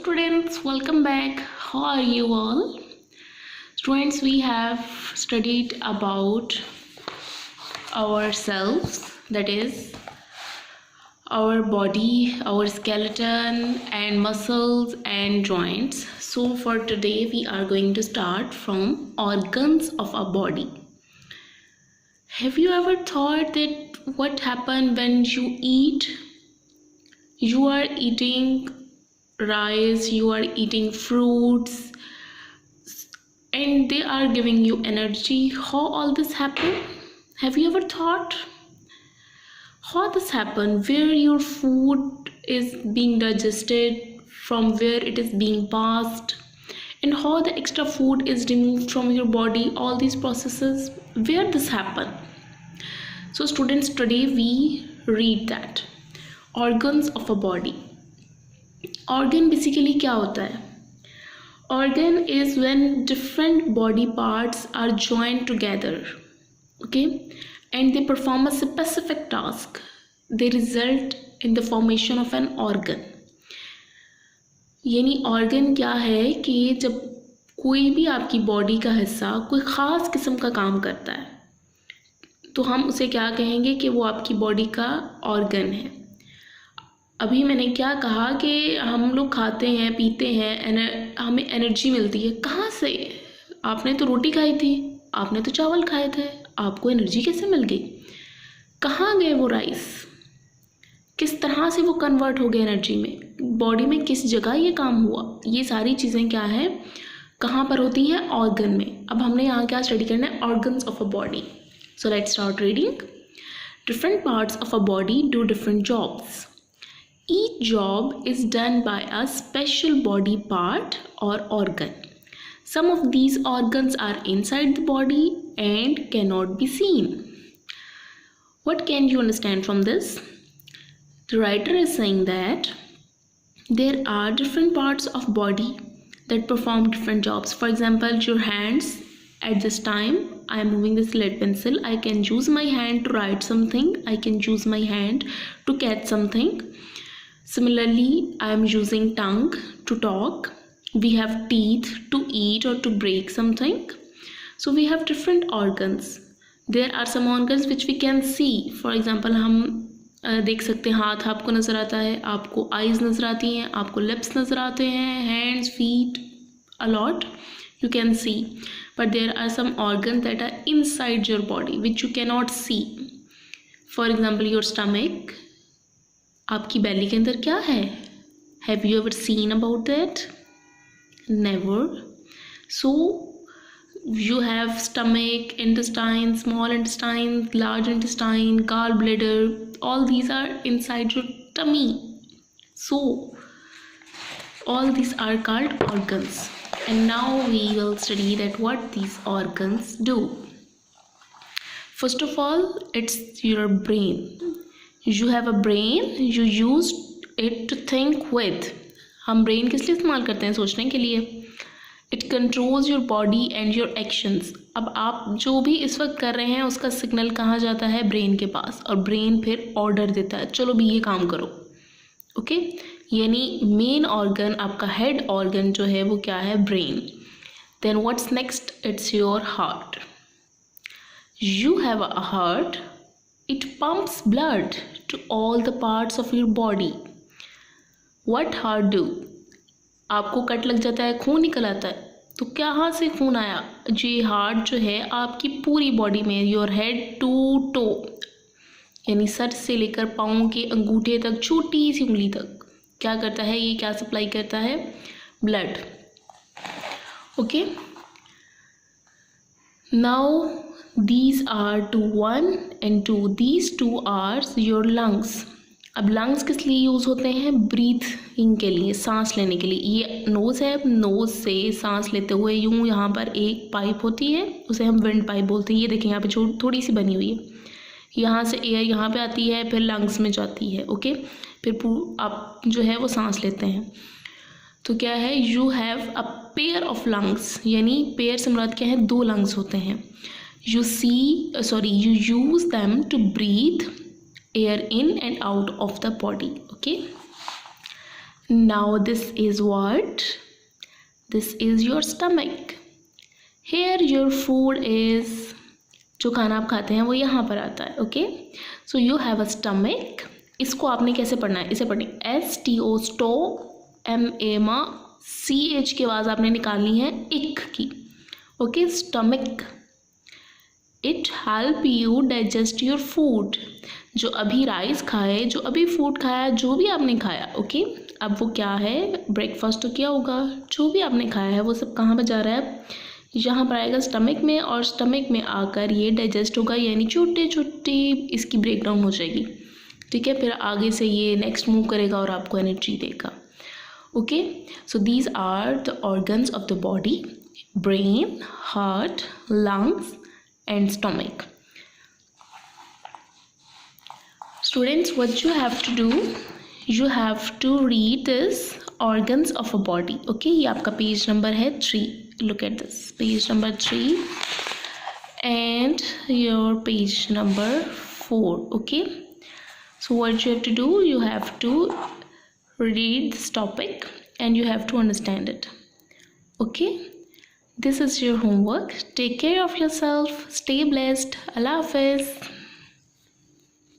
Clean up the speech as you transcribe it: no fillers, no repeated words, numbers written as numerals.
students, welcome back. How are you all? Students, we have studied about ourselves, that is our body, our skeleton and muscles and joints. So for today we are going to start from organs of our body. Have you ever thought that what happens when you eat? You are eating rice, you are eating fruits, and they are giving you energy. How all this happen? Have you ever thought how this happen? Where your food is being digested, from where it is being passed, and how the extra food is removed from your body, all these processes, where this happen? So students, today we read that organs of a body. Organ basically क्या होता है? Organ is when different body parts are joined together, okay, and they perform a specific task. They result in the formation of an organ. यानी organ क्या है कि जब कोई भी आपकी बॉडी का हिस्सा कोई ख़ास किस्म का काम करता है तो हम उसे क्या कहेंगे कि वो आपकी बॉडी का organ है. अभी मैंने क्या कहा कि हम लोग खाते हैं, पीते हैं, हमें एनर्जी मिलती है. कहाँ से? आपने तो रोटी खाई थी, आपने तो चावल खाए थे, आपको एनर्जी कैसे मिल गई? कहाँ गए वो राइस? किस तरह से वो कन्वर्ट हो गए एनर्जी में? बॉडी में किस जगह ये काम हुआ? ये सारी चीज़ें क्या है, कहाँ पर होती हैं? ऑर्गन में. अब हमने यहाँ क्या स्टडी करना है? Organs of a body. So let's start reading. Different parts of a body do different jobs. Each job is done by a special body part or organ. Some of these organs are inside the body and cannot be seen. What can you understand from this? The writer is saying that there are different parts of body that perform different jobs. For example, your hands. At this time, I am moving this lead pencil. I can use my hand to write something. I can use my hand to catch something. Similarly, I am using tongue to talk. We have teeth to eat or to break something. So we have different organs. There are some organs which we can see. For example, हम देख सकते हैं, हाथ आपको नज़र आता है, आपको आईज नज़र आती हैं, आपको लिप्स नज़र आते हैं, hands, feet, a lot you can see. But there are some organs that are inside your body which you cannot see. For example, your stomach. आपकी belly के अंदर क्या है? Have you ever seen about that? Never. So you have stomach, intestine, small intestine, large intestine, gallbladder. All these are inside your tummy. So all these are called organs. And now we will study that what these organs do. First of all, it's your brain. You have a brain, you use it to think with. हम brain किस लिए इस्तेमाल करते हैं? सोचने के लिए. It controls your body and your actions. अब आप जो भी इस वक्त कर रहे हैं उसका सिग्नल कहाँ जाता है? ब्रेन के पास. और ब्रेन फिर ऑर्डर देता है, चलो भी ये काम करो. ओके, यानी मेन ऑर्गन, आपका हेड ऑर्गन जो है वो क्या है? Brain. Then what's next? It's your heart. You have a heart. It pumps blood to all the parts of your body. What heart do? आपको कट लग जाता है, खून निकल आता है, तो कहाँ से खून आया? ये हार्ट जो है आपकी पूरी बॉडी में, योर हेड टू टो, यानी सर से लेकर पाँव के अंगूठे तक, छोटी सी उंगली तक क्या करता है? ये क्या सप्लाई करता है? Blood. Okay, now these are to 1 and 2. These two are your lungs. अब lungs किस लिए यूज़ होते हैं? ब्रीथिंग के लिए, सांस लेने के लिए. ये नोज़ है, नोज़ से सांस लेते हुए यूँ यहाँ पर एक पाइप होती है, उसे हम विंड पाइप बोलते हैं. ये देखें यहाँ पे थोड़ी सी बनी हुई है. यहाँ से एयर यहाँ पे आती है, फिर लंग्स में जाती है. ओके, फिर आप जो है वो सांस लेते हैं. तो क्या है? You have a pair of lungs. यानी पेयर से मुराद क्या है? 2 लंग्स होते हैं. You use them to breathe air in and out of the body. Okay. Now this is what? This is your stomach. Here your food is, जो खाना आप खाते हैं वो यहाँ पर आता है. Okay, so you have a stomach. इसको आपने कैसे पढ़ना है? इसे पढ़ें STO स्टो, MA CH की आवाज़ आपने निकालनी है इक की. Okay, stomach. It help you digest your food. जो अभी राइस खाए, जो अभी फूड खाया, जो भी आपने खाया. ओके, अब वो क्या है? ब्रेकफास्ट तो क्या होगा? जो भी आपने खाया है वो सब कहाँ पर जा रहा है? यहाँ पर आएगा स्टमक में, और स्टमक में आकर ये डाइजेस्ट होगा, यानी छोटे छोटे इसकी ब्रेकडाउन हो जाएगी. ठीक है, फिर आगे से ये नेक्स्ट मूव करेगा और आपको एनर्जी देगा. Okay, so these are the organs of the body: brain, heart, lungs and stomach. Students, what you have to do, you have to read this organs of a body. Okay, ये आपका page number है 3. Look at this, page number 3 and your page number 4. Okay, so what you have to do, you have to read this topic and you have to understand it. Okay, this is your homework. Take care of yourself. Stay blessed. Allah Hafiz.